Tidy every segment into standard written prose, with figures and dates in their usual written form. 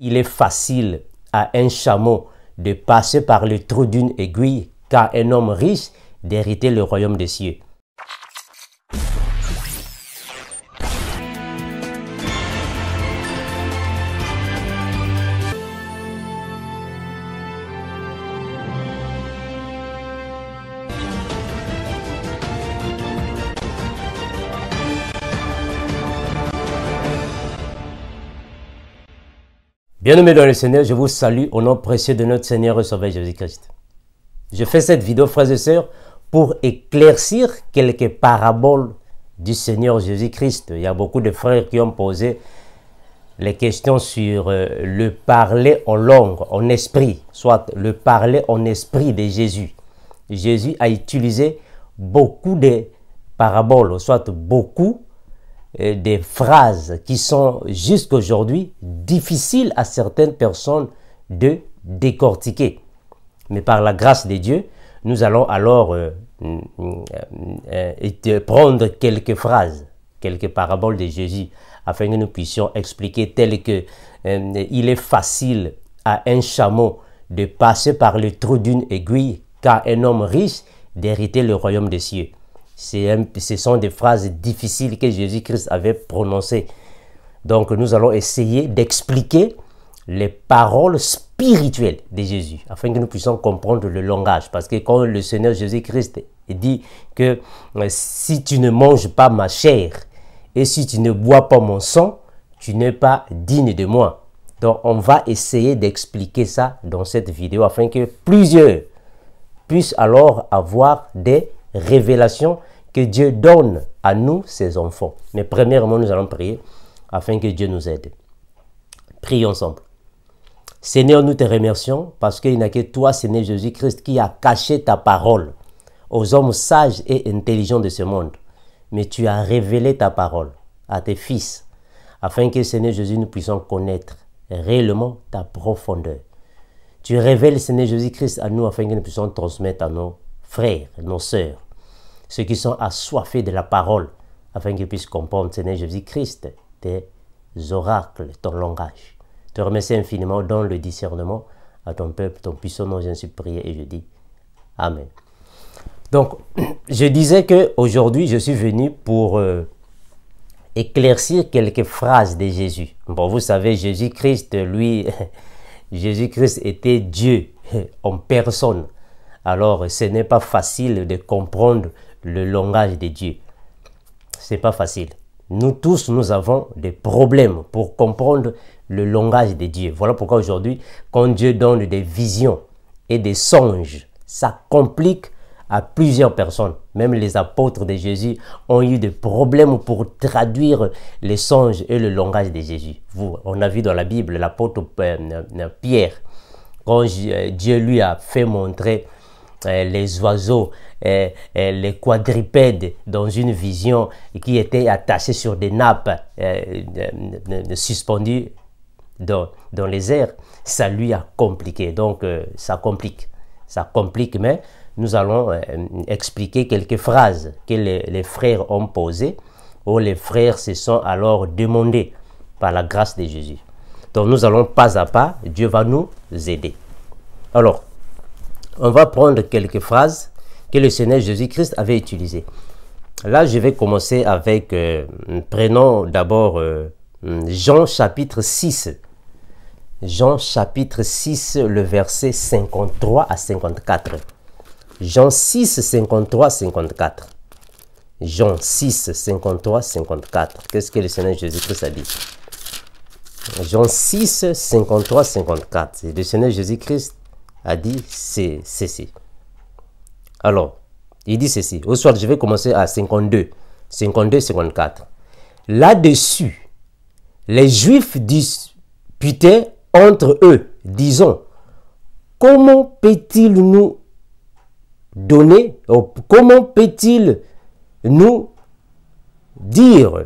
Il est facile à un chameau de passer par le trou d'une aiguille qu'à un homme riche d'hériter le royaume des cieux. Bien-aimés dans le Seigneur, je vous salue au nom précieux de notre Seigneur et Sauveur Jésus-Christ. Je fais cette vidéo, frères et sœurs, pour éclaircir quelques paraboles du Seigneur Jésus-Christ. Il y a beaucoup de frères qui ont posé les questions sur le parler en langue, en esprit, soit le parler en esprit de Jésus. Jésus a utilisé beaucoup de paraboles, soit beaucoup des phrases qui sont jusqu'aujourd'hui difficiles à certaines personnes de décortiquer. Mais par la grâce de Dieu, nous allons alors prendre quelques phrases, quelques paraboles de Jésus, afin que nous puissions expliquer telles que il est facile à un chameau de passer par le trou d'une aiguille qu'à un homme riche d'hériter le royaume des cieux. Ce sont des phrases difficiles que Jésus-Christ avait prononcées. Donc nous allons essayer d'expliquer les paroles spirituelles de Jésus, afin que nous puissions comprendre le langage. Parce que quand le Seigneur Jésus-Christ dit que si tu ne manges pas ma chair et si tu ne bois pas mon sang, tu n'es pas digne de moi. Donc on va essayer d'expliquer ça dans cette vidéo, afin que plusieurs puissent alors avoir des révélation que Dieu donne à nous, ses enfants. Mais premièrement, nous allons prier afin que Dieu nous aide. Prions ensemble. Seigneur, nous te remercions parce qu'il n'y a que toi, Seigneur Jésus-Christ, qui a caché ta parole aux hommes sages et intelligents de ce monde. Mais tu as révélé ta parole à tes fils afin que, Seigneur Jésus, nous puissions connaître réellement ta profondeur. Tu révèles, Seigneur Jésus-Christ, à nous afin que nous puissions transmettre à nos frères, nos sœurs, ceux qui sont assoiffés de la parole, afin qu'ils puissent comprendre, Seigneur Jésus-Christ, tes oracles, ton langage. Te remercie infiniment dans le discernement à ton peuple, ton puissant nom, j'en suis prié et je dis Amen. Donc, je disais qu'aujourd'hui, je suis venu pour éclaircir quelques phrases de Jésus. Bon, vous savez, Jésus-Christ, lui, Jésus-Christ était Dieu en personne. Alors, ce n'est pas facile de comprendre le langage de Dieu. Ce n'est pas facile. Nous tous, nous avons des problèmes pour comprendre le langage de Dieu. Voilà pourquoi aujourd'hui, quand Dieu donne des visions et des songes, ça complique à plusieurs personnes. Même les apôtres de Jésus ont eu des problèmes pour traduire les songes et le langage de Jésus. On a vu dans la Bible l'apôtre Pierre, quand Dieu lui a fait montrer les oiseaux, les quadrupèdes dans une vision qui étaient attachés sur des nappes suspendues dans les airs, ça lui a compliqué. Donc ça complique, mais nous allons expliquer quelques phrases que les frères ont posées, où les frères se sont alors demandés par la grâce de Jésus. Donc nous allons pas à pas, Dieu va nous aider. Alors, on va prendre quelques phrases que le Seigneur Jésus-Christ avait utilisées. Là, je vais commencer avec, prenons d'abord Jean chapitre 6. Jean chapitre 6, le verset 53 à 54. Jean 6, 53, 54. Jean 6, 53, 54. Qu'est-ce que le Seigneur Jésus-Christ a dit? Jean 6, 53, 54. Le Seigneur Jésus-Christ a dit ceci. Alors, il dit ceci. Au soir, je vais commencer à 52, 54. Là-dessus, les Juifs disputaient entre eux, disons, comment peut-il nous donner, comment peut-il nous dire,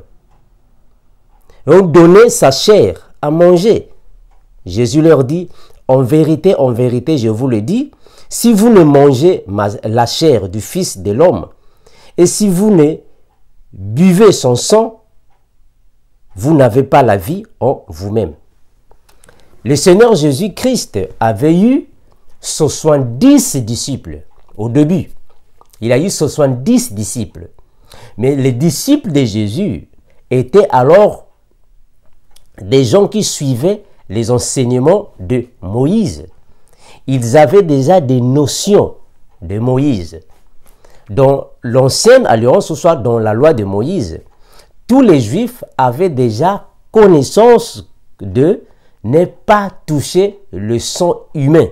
donner sa chair à manger? Jésus leur dit, en vérité, je vous le dis, si vous ne mangez la chair du Fils de l'homme, et si vous ne buvez son sang, vous n'avez pas la vie en vous-même. Le Seigneur Jésus-Christ avait eu 70 disciples au début. Il a eu 70 disciples. Mais les disciples de Jésus étaient alors des gens qui suivaient les enseignements de Moïse. Ils avaient déjà des notions de Moïse. Dans l'ancienne alliance, ou soit dans la loi de Moïse, tous les Juifs avaient déjà connaissance de ne pas toucher le sang humain,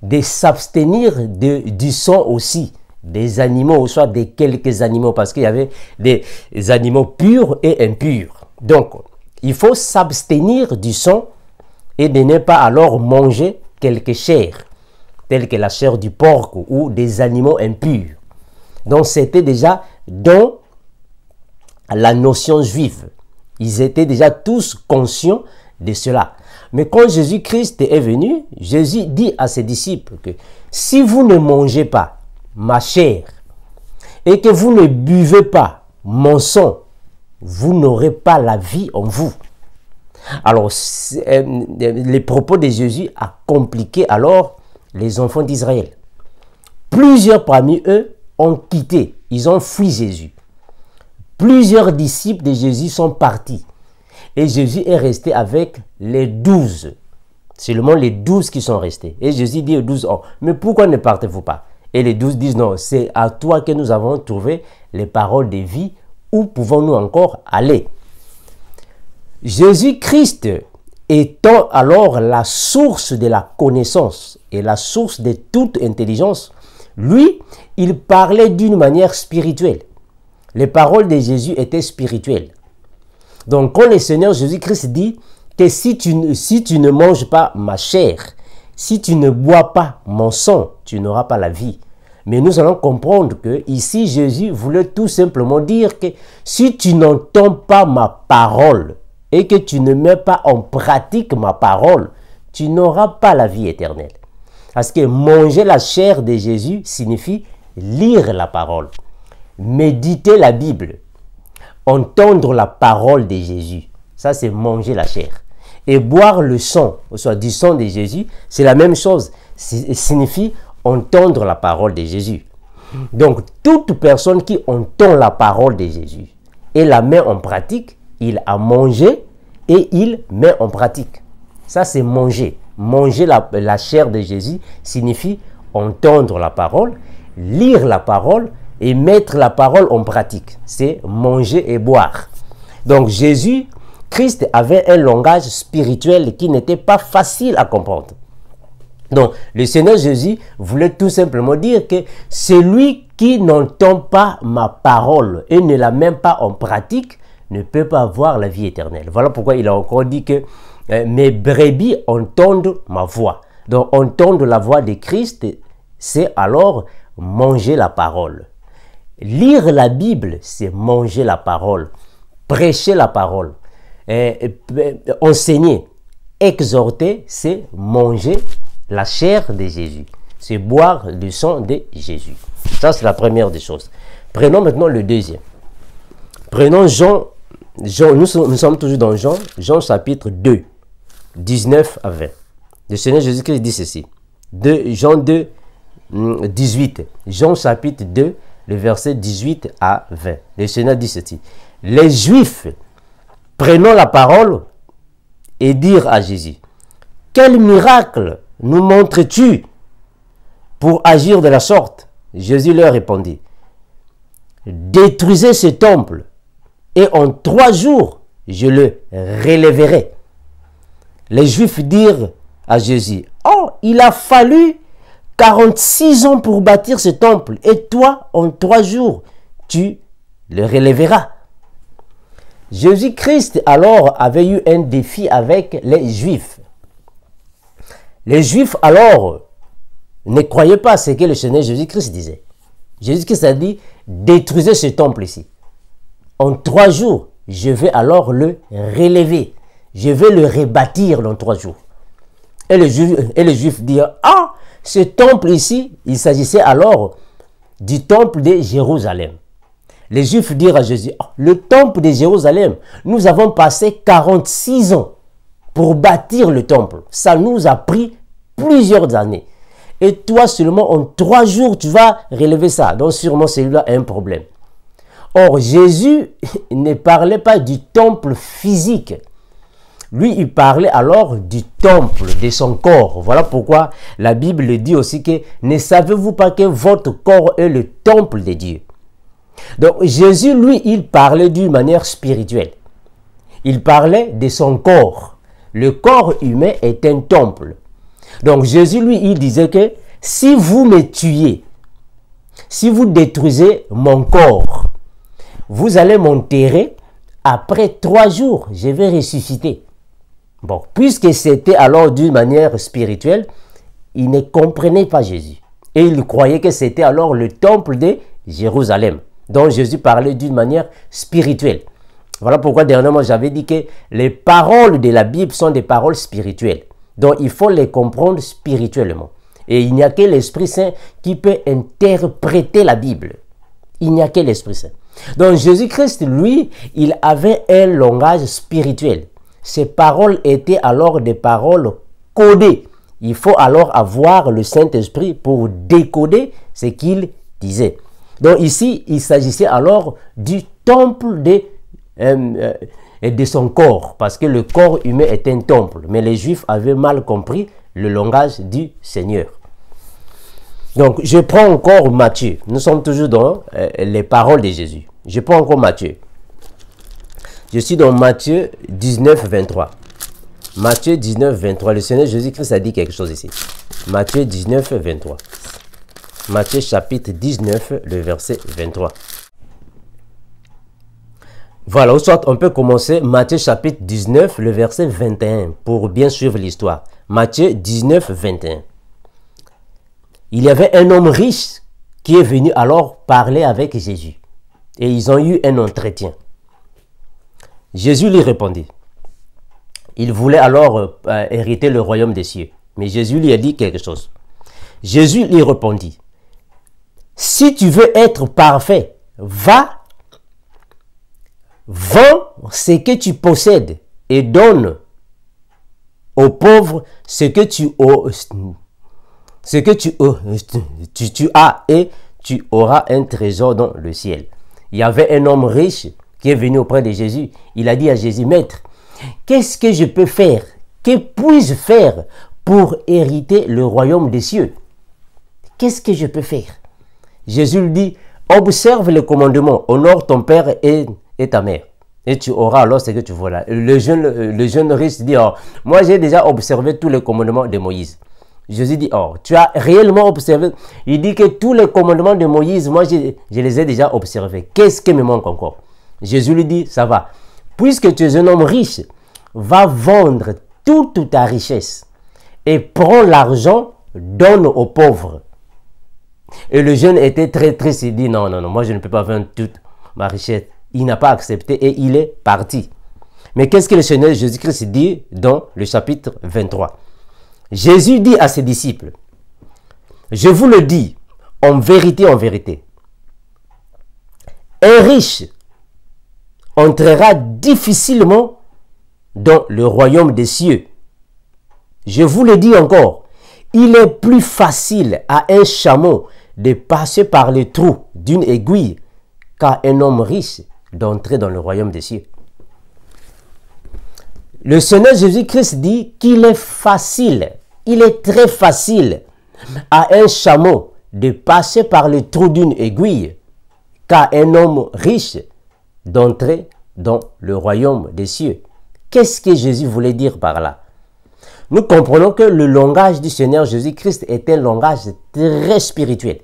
de s'abstenir du sang aussi des animaux, ou soit de quelques animaux, parce qu'il y avait des animaux purs et impurs. Donc, il faut s'abstenir du sang et de ne pas alors manger quelque chair, telle que la chair du porc ou des animaux impurs. Donc, c'était déjà dans la notion juive. Ils étaient déjà tous conscients de cela. Mais quand Jésus-Christ est venu, Jésus dit à ses disciples que si vous ne mangez pas ma chair et que vous ne buvez pas mon sang, vous n'aurez pas la vie en vous. Alors, les propos de Jésus a compliqué alors les enfants d'Israël. Plusieurs parmi eux ont quitté, ils ont fui Jésus. Plusieurs disciples de Jésus sont partis. Et Jésus est resté avec les 12. Seulement les 12 qui sont restés. Et Jésus dit aux 12, oh, mais pourquoi ne partez-vous pas? Et les 12 disent, non, c'est à toi que nous avons trouvé les paroles de vie. Où pouvons-nous encore aller? Jésus-Christ étant alors la source de la connaissance et la source de toute intelligence, lui, il parlait d'une manière spirituelle. Les paroles de Jésus étaient spirituelles. Donc, quand le Seigneur Jésus-Christ dit que si tu ne manges pas ma chair, si tu ne bois pas mon sang, tu n'auras pas la vie. Mais nous allons comprendre que ici, Jésus voulait tout simplement dire que si tu n'entends pas ma parole et que tu ne mets pas en pratique ma parole, tu n'auras pas la vie éternelle. Parce que manger la chair de Jésus signifie lire la parole, méditer la Bible, entendre la parole de Jésus. Ça, c'est manger la chair. Et boire le sang, soit du sang de Jésus, c'est la même chose. Ça signifie entendre la parole de Jésus. Donc, toute personne qui entend la parole de Jésus et la met en pratique, il a mangé et il met en pratique. Ça, c'est manger. Manger la chair de Jésus signifie entendre la parole, lire la parole et mettre la parole en pratique. C'est manger et boire. Donc, Jésus-Christ avait un langage spirituel qui n'était pas facile à comprendre. Donc, le Seigneur Jésus voulait tout simplement dire que celui qui n'entend pas ma parole et ne la met pas en pratique ne peut pas avoir la vie éternelle. Voilà pourquoi il a encore dit que mes brebis entendent ma voix. Donc, entendre la voix de Christ, c'est alors manger la parole. Lire la Bible, c'est manger la parole. Prêcher la parole. Enseigner, exhorter, c'est manger la chair de Jésus. C'est boire le sang de Jésus. Ça, c'est la première des choses. Prenons maintenant le deuxième. Prenons Jean, nous sommes toujours dans Jean chapitre 2, 19 à 20. Le Seigneur Jésus-Christ dit ceci. Jean 2, 18. Jean chapitre 2, le verset 18 à 20. Le Seigneur dit ceci. Les Juifs prenant la parole et dirent à Jésus, quel miracle nous montres-tu pour agir de la sorte? Jésus leur répondit, détruisez ce temple et en 3 jours je le relèverai. Les Juifs dirent à Jésus, oh, il a fallu 46 ans pour bâtir ce temple et toi en 3 jours tu le relèveras. Jésus-Christ alors avait eu un défi avec les Juifs. Les Juifs alors ne croyaient pas ce que le Seigneur Jésus-Christ disait. Jésus-Christ a dit, détruisez ce temple ici. En 3 jours, je vais alors le relever. Je vais le rebâtir dans 3 jours. Et les Juifs dirent, ah, ce temple ici, il s'agissait alors du temple de Jérusalem. Les Juifs dirent à Jésus, oh, le temple de Jérusalem, nous avons passé 46 ans pour bâtir le temple. Ça nous a pris plusieurs années. Et toi seulement en 3 jours, tu vas relever ça. Donc sûrement celui-là a un problème. Or, Jésus ne parlait pas du temple physique. Lui, il parlait alors du temple, de son corps. Voilà pourquoi la Bible dit aussi que ne savez-vous pas que votre corps est le temple de Dieu. Donc Jésus, lui, il parlait d'une manière spirituelle. Il parlait de son corps. Le corps humain est un temple. Donc Jésus, lui, il disait que si vous me tuez, si vous détruisez mon corps, vous allez m'enterrer, après 3 jours, je vais ressusciter. Bon, puisque c'était alors d'une manière spirituelle, il ne comprenait pas Jésus. Et il croyait que c'était alors le temple de Jérusalem. Donc Jésus parlait d'une manière spirituelle. Voilà pourquoi dernièrement j'avais dit que les paroles de la Bible sont des paroles spirituelles. Donc il faut les comprendre spirituellement. Et il n'y a que l'Esprit Saint qui peut interpréter la Bible. Il n'y a que l'Esprit Saint. Donc Jésus-Christ, lui, il avait un langage spirituel. Ces paroles étaient alors des paroles codées. Il faut alors avoir le Saint-Esprit pour décoder ce qu'il disait. Donc ici, il s'agissait alors du temple de son corps, parce que le corps humain est un temple. Mais les Juifs avaient mal compris le langage du Seigneur. Donc, je prends encore Matthieu. Nous sommes toujours dans les paroles de Jésus. Je prends encore Matthieu. Je suis dans Matthieu 19, 23. Matthieu 19, 23. Le Seigneur Jésus-Christ a dit quelque chose ici. Matthieu 19, 23. Matthieu chapitre 19, le verset 23. Voilà, soit on peut commencer Matthieu chapitre 19, le verset 21, pour bien suivre l'histoire. Matthieu 19, 21. Il y avait un homme riche qui est venu alors parler avec Jésus. Et ils ont eu un entretien. Jésus lui répondit. Il voulait alors hériter le royaume des cieux. Mais Jésus lui a dit quelque chose. Jésus lui répondit. Si tu veux être parfait, va, vends ce que tu possèdes et donne aux pauvres ce que tu as et tu auras un trésor dans le ciel. Il y avait un homme riche qui est venu auprès de Jésus. Il a dit à Jésus, Maître, qu'est-ce que je peux faire? Que puis-je faire pour hériter le royaume des cieux? Qu'est-ce que je peux faire? Jésus lui dit, observe le commandement, honore ton père et ta mère. Et tu auras alors ce que tu voudras. Le jeune riche dit, oh, moi j'ai déjà observé tous les commandements de Moïse. Jésus dit, oh, tu as réellement observé? Il dit que tous les commandements de Moïse, moi je les ai déjà observés. Qu'est-ce qui me manque encore? Jésus lui dit, ça va. Puisque tu es un homme riche, va vendre toute ta richesse et prends l'argent, donne aux pauvres. Et le jeune était très triste. Il dit, non, moi je ne peux pas vendre toute ma richesse. Il n'a pas accepté et il est parti. Mais qu'est-ce que le Seigneur Jésus-Christ dit dans le chapitre 23? Jésus dit à ses disciples, je vous le dis, en vérité, un riche entrera difficilement dans le royaume des cieux. Je vous le dis encore, il est plus facile à un chameau de passer par le trou d'une aiguille qu'à un homme riche d'entrer dans le royaume des cieux. Le Seigneur Jésus-Christ dit qu'il est facile, il est très facile à un chameau de passer par le trou d'une aiguille qu'à un homme riche d'entrer dans le royaume des cieux. Qu'est-ce que Jésus voulait dire par là? Nous comprenons que le langage du Seigneur Jésus-Christ est un langage très spirituel.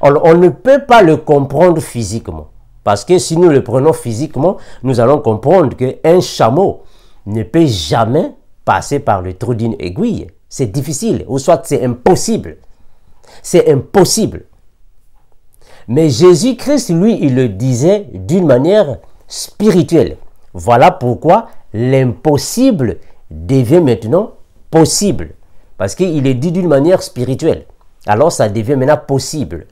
Alors, on ne peut pas le comprendre physiquement. Parce que si nous le prenons physiquement, nous allons comprendre qu'un chameau ne peut jamais passer par le trou d'une aiguille. C'est difficile, ou soit c'est impossible. C'est impossible. Mais Jésus-Christ, lui, il le disait d'une manière spirituelle. Voilà pourquoi l'impossible devient maintenant possible. Parce qu'il est dit d'une manière spirituelle. Alors ça devient maintenant possible.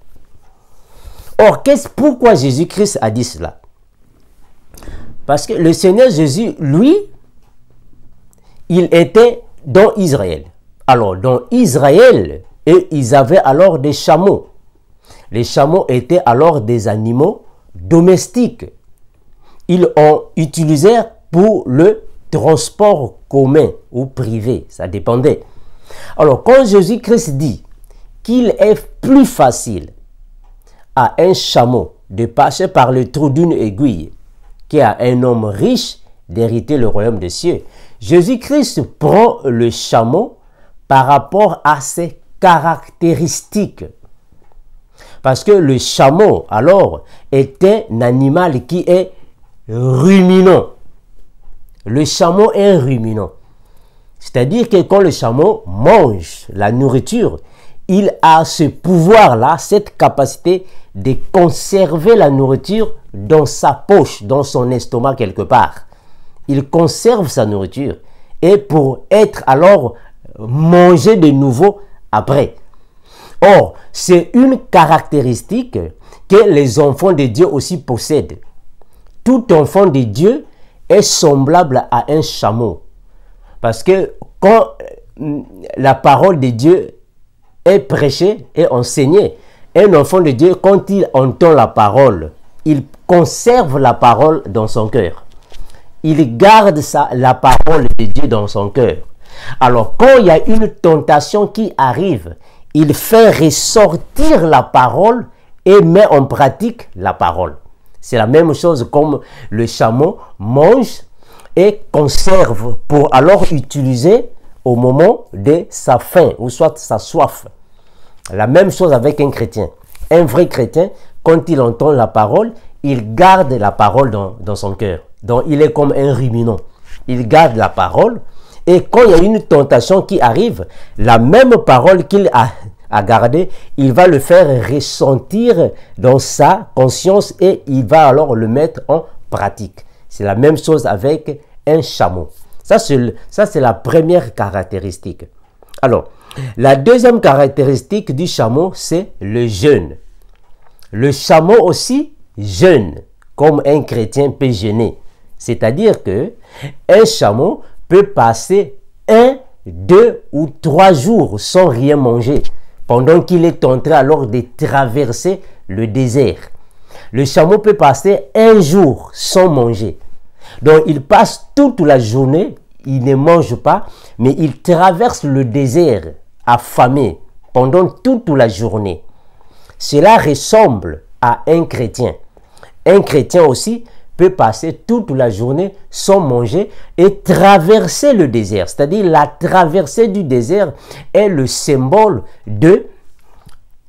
Or, pourquoi Jésus-Christ a dit cela? Parce que le Seigneur Jésus, lui, il était dans Israël. Alors, dans Israël, et ils avaient alors des chameaux. Les chameaux étaient alors des animaux domestiques. Ils ont utilisé pour le transport commun ou privé, ça dépendait. Alors, quand Jésus-Christ dit qu'il est plus facile à un chameau de passer par le trou d'une aiguille qu'à un homme riche d'hériter le royaume des cieux, Jésus-Christ prend le chameau par rapport à ses caractéristiques. Parce que le chameau, alors, est un animal qui est ruminant. Le chameau est ruminant. C'est-à-dire que quand le chameau mange la nourriture, il a ce pouvoir-là, cette capacité de conserver la nourriture dans sa poche, dans son estomac quelque part. Il conserve sa nourriture et pour être alors mangé de nouveau après. Or, c'est une caractéristique que les enfants de Dieu aussi possèdent. Tout enfant de Dieu est semblable à un chameau. Parce que quand la parole de Dieu est prêchée et enseignée, un enfant de Dieu, quand il entend la parole, il conserve la parole dans son cœur. Il garde la parole de Dieu dans son cœur. Alors, quand il y a une tentation qui arrive, il fait ressortir la parole et met en pratique la parole. C'est la même chose comme le chameau mange et conserve pour alors utiliser au moment de sa faim ou soit sa soif. La même chose avec un chrétien. Un vrai chrétien, quand il entend la parole, il garde la parole dans son cœur. Donc, il est comme un ruminant. Il garde la parole et quand il y a une tentation qui arrive, la même parole qu'il a gardée, il va le faire ressentir dans sa conscience et il va alors le mettre en pratique. C'est la même chose avec un chameau. Ça, c'est la première caractéristique. Alors, la deuxième caractéristique du chameau, c'est le jeûne. Le chameau aussi jeûne, comme un chrétien peut jeûner. C'est-à-dire que un chameau peut passer 1, 2 ou 3 jours sans rien manger, pendant qu'il est en train alors de traverser le désert. Le chameau peut passer 1 jour sans manger. Donc, il passe toute la journée, il ne mange pas, mais il traverse le désert affamé pendant toute la journée. Cela ressemble à un chrétien. Un chrétien aussi peut passer toute la journée sans manger et traverser le désert. C'est-à-dire la traversée du désert est le symbole de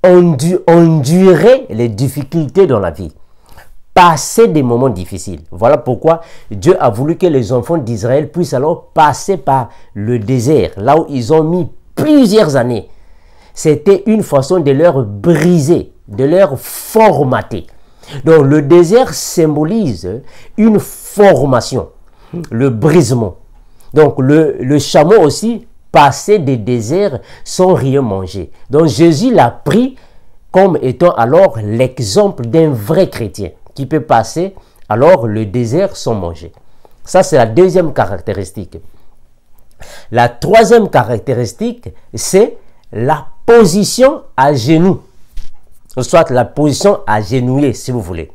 endurer les difficultés dans la vie. Passer des moments difficiles. Voilà pourquoi Dieu a voulu que les enfants d'Israël puissent alors passer par le désert, là où ils ont mis plusieurs années. C'était une façon de leur briser, de leur formater. Donc le désert symbolise une formation, le brisement. Donc le chameau aussi passait des déserts sans rien manger. Donc Jésus l'a pris comme étant alors l'exemple d'un vrai chrétien qui peut passer alors le désert sans manger. Ça, c'est la deuxième caractéristique. La troisième caractéristique, c'est la position à genoux. Soit la position agenouillée, si vous voulez.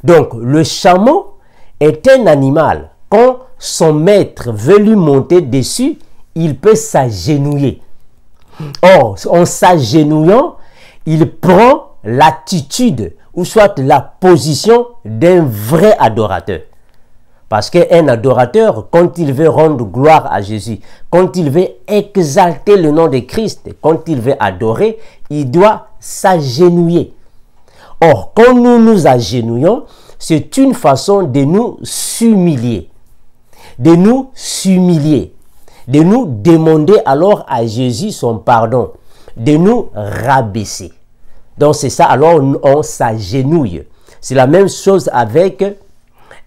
Donc, le chameau est un animal. Quand son maître veut lui monter dessus, il peut s'agenouiller. Or, en s'agenouillant, il prend l'attitude ou soit la position d'un vrai adorateur. Parce qu'un adorateur, quand il veut rendre gloire à Jésus, quand il veut exalter le nom de Christ, quand il veut adorer, il doit s'agenouiller. Or, quand nous nous agenouillons, c'est une façon de nous s'humilier. De nous s'humilier. De nous demander alors à Jésus son pardon. De nous rabaisser. Donc c'est ça, alors on s'agenouille. C'est la même chose avec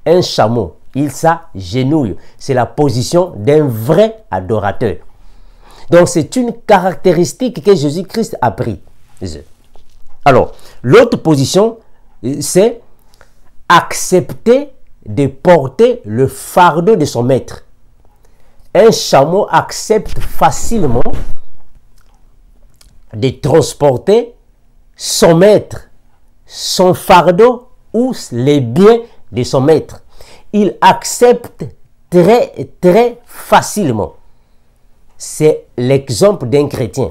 un chameau. Il s'agenouille. C'est la position d'un vrai adorateur. Donc c'est une caractéristique que Jésus-Christ a prise. Alors, l'autre position, c'est accepter de porter le fardeau de son maître. un chameau accepte facilement de transporter son maître, son fardeau ou les biens de son maître. Il accepte très facilement. C'est l'exemple d'un chrétien.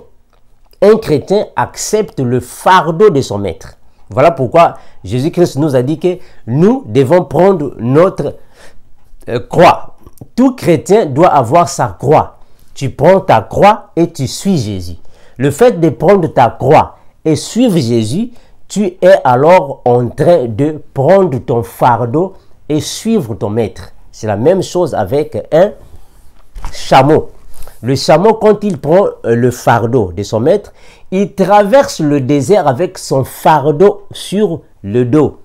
Un chrétien accepte le fardeau de son maître. Voilà pourquoi Jésus-Christ nous a dit que nous devons prendre notre croix. Tout chrétien doit avoir sa croix. Tu prends ta croix et tu suis Jésus. Le fait de prendre ta croix et suivre Jésus, tu es alors en train de prendre ton fardeau et suivre ton maître. C'est la même chose avec un chameau. Le chameau, quand il prend le fardeau de son maître, il traverse le désert avec son fardeau sur le dos.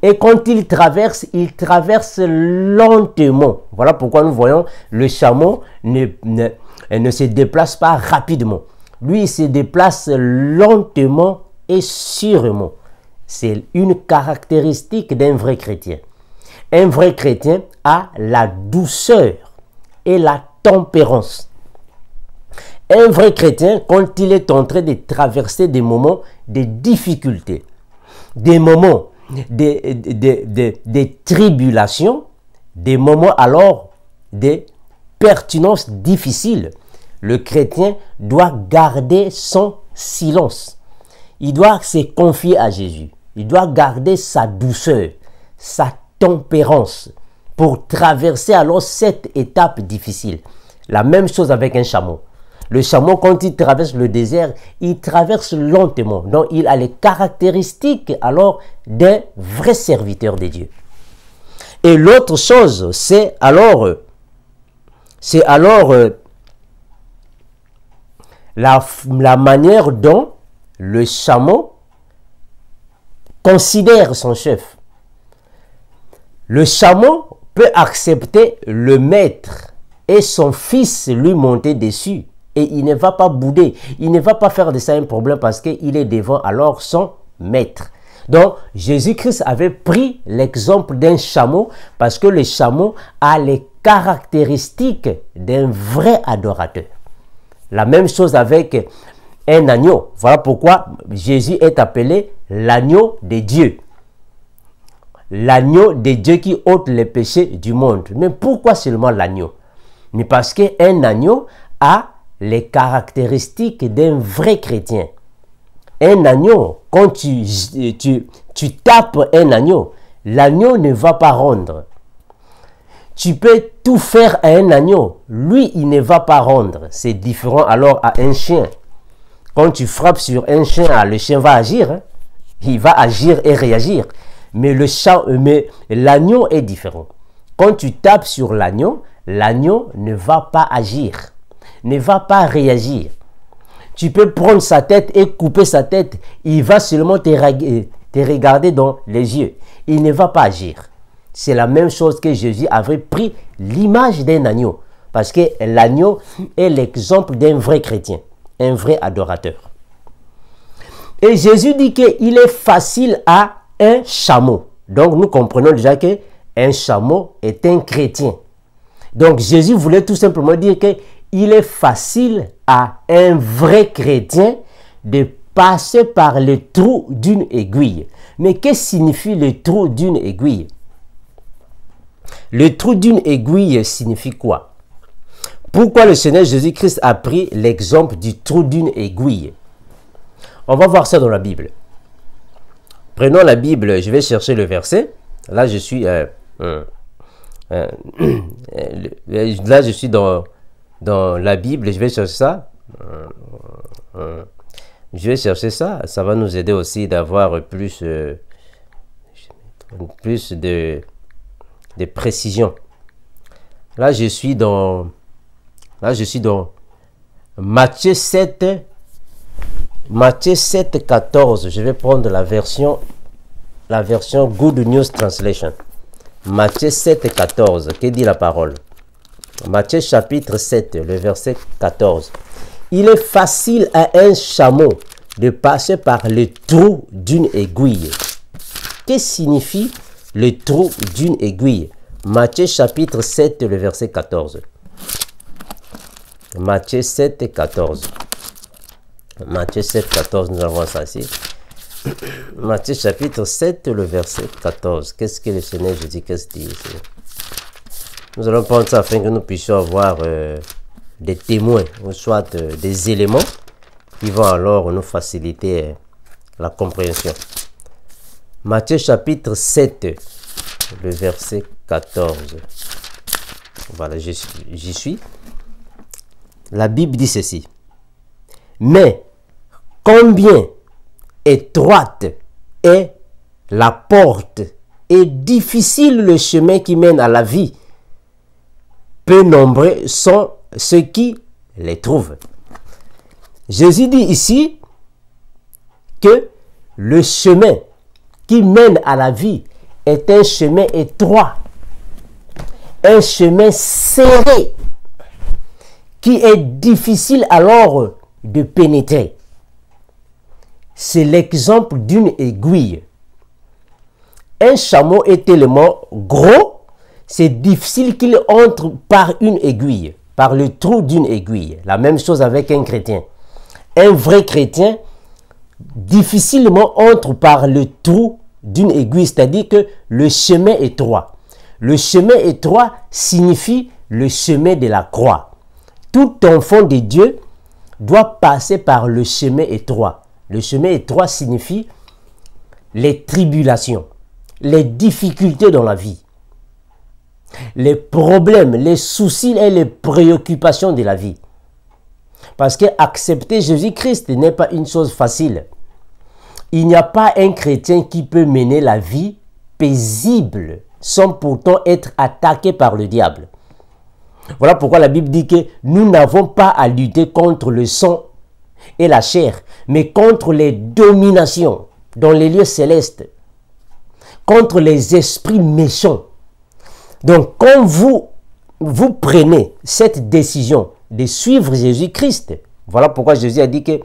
Et quand il traverse lentement. Voilà pourquoi nous voyons le chameau ne se déplace pas rapidement. Lui, il se déplace lentement et sûrement. C'est une caractéristique d'un vrai chrétien. Un vrai chrétien a la douceur et la tempérance. Un vrai chrétien, quand il est en train de traverser des moments de difficulté, des moments de tribulation, des moments alors de pertinence difficile, le chrétien doit garder son silence. Il doit se confier à Jésus. Il doit garder sa douceur, sa tempérance pour traverser alors cette étape difficile. La même chose avec un chameau. Le chameau, quand il traverse le désert, il traverse lentement. Donc, il a les caractéristiques alors d'un vrai serviteur de Dieu. Et l'autre chose, c'est alors la manière dont le chameau considère son chef. Le chameau peut accepter le maître et son fils lui monter dessus. Et il ne va pas bouder, il ne va pas faire de ça un problème parce qu'il est devant alors son maître. Donc, Jésus-Christ avait pris l'exemple d'un chameau parce que le chameau a les caractéristiques d'un vrai adorateur. La même chose avec un agneau. Voilà pourquoi Jésus est appelé l'agneau de Dieu. L'agneau de Dieu qui ôte les péchés du monde. Mais pourquoi seulement l'agneau? Mais parce qu'un agneau a les caractéristiques d'un vrai chrétien. Un agneau, quand tu tapes un agneau, l'agneau ne va pas rendre. Tu peux tout faire à un agneau, lui il ne va pas rendre. C'est différent alors à un chien. Quand tu frappes sur un chien, le chien va agir. Il va agir et réagir. Mais l'agneau est différent. Quand tu tapes sur l'agneau, l'agneau ne va pas agir, ne va pas réagir. Tu peux prendre sa tête et couper sa tête. Il va seulement te regarder dans les yeux. Il ne va pas agir. C'est la même chose que Jésus avait pris l'image d'un agneau. Parce que l'agneau est l'exemple d'un vrai chrétien, un vrai adorateur. Et Jésus dit qu'il est facile à un chameau. Donc nous comprenons déjà qu'un chameau est un chrétien. Donc Jésus voulait tout simplement dire qu'il est facile à un vrai chrétien de passer par le trou d'une aiguille. Mais qu'est-ce que signifie le trou d'une aiguille? Le trou d'une aiguille signifie quoi? Pourquoi le Seigneur Jésus-Christ a pris l'exemple du trou d'une aiguille? On va voir ça dans la Bible. Prenons la Bible, je vais chercher le verset. Là, je suis dans la Bible, je vais chercher ça. Je vais chercher ça. Ça va nous aider aussi d'avoir plus de précision. Là, je suis dans Matthieu 7, 14. Je vais prendre la version Good News Translation. Matthieu 7, 14. Que dit la parole? Matthieu chapitre 7, le verset 14. Il est facile à un chameau de passer par le trou d'une aiguille. Qu'est-ce que signifie le trou d'une aiguille? Matthieu chapitre 7, le verset 14. Matthieu 7 et 14. Matthieu 7, 14, nous avons ça ici. Matthieu chapitre 7, le verset 14. Qu'est-ce que le Seigneur Jésus-Christ dit ici? Nous allons prendre ça afin que nous puissions avoir des témoins, ou soit des éléments qui vont alors nous faciliter la compréhension. Matthieu chapitre 7, le verset 14. Voilà, j'y suis. La Bible dit ceci. Mais combien étroite est la porte et difficile le chemin qui mène à la vie. Peu nombreux sont ceux qui les trouvent. Jésus dit ici que le chemin qui mène à la vie est un chemin étroit, un chemin serré, qui est difficile alors de pénétrer. C'est l'exemple d'une aiguille. Un chameau est tellement gros, c'est difficile qu'il entre par une aiguille, par le trou d'une aiguille. La même chose avec un chrétien. Un vrai chrétien difficilement entre par le trou d'une aiguille, c'est-à-dire que le chemin étroit. Le chemin étroit signifie le chemin de la croix. Tout enfant de Dieu doit passer par le chemin étroit. Le chemin étroit signifie les tribulations, les difficultés dans la vie, les problèmes, les soucis et les préoccupations de la vie. Parce que accepter Jésus-Christ n'est pas une chose facile. Il n'y a pas un chrétien qui peut mener la vie paisible sans pourtant être attaqué par le diable. Voilà pourquoi la Bible dit que nous n'avons pas à lutter contre le sang et la chair, mais contre les dominations dans les lieux célestes, contre les esprits méchants. Donc, quand vous prenez cette décision de suivre Jésus-Christ, voilà pourquoi Jésus a dit que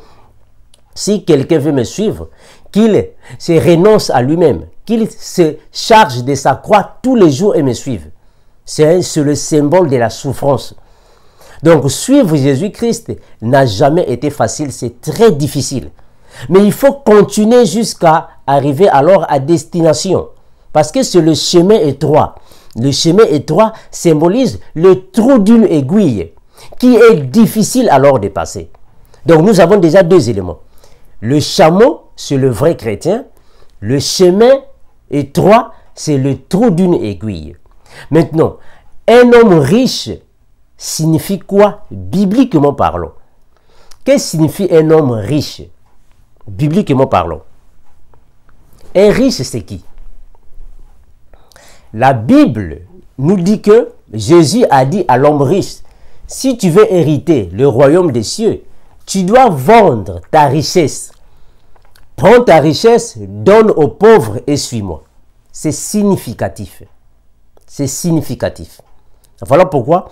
si quelqu'un veut me suivre, qu'il se renonce à lui-même, qu'il se charge de sa croix tous les jours et me suive. C'est le symbole de la souffrance. Donc, suivre Jésus-Christ n'a jamais été facile, c'est très difficile. Mais il faut continuer jusqu'à arriver alors à destination. Parce que c'est le chemin étroit. Le chemin étroit symbolise le trou d'une aiguille qui est difficile alors de passer. Donc, nous avons déjà deux éléments. Le chameau, c'est le vrai chrétien. Le chemin étroit, c'est le trou d'une aiguille. Maintenant, un homme riche signifie quoi, bibliquement parlant? Qu'est-ce que signifie un homme riche, bibliquement parlant? Un riche, c'est qui? La Bible nous dit que Jésus a dit à l'homme riche, si tu veux hériter le royaume des cieux, tu dois vendre ta richesse. Prends ta richesse, donne aux pauvres et suis-moi. C'est significatif. C'est significatif. Voilà pourquoi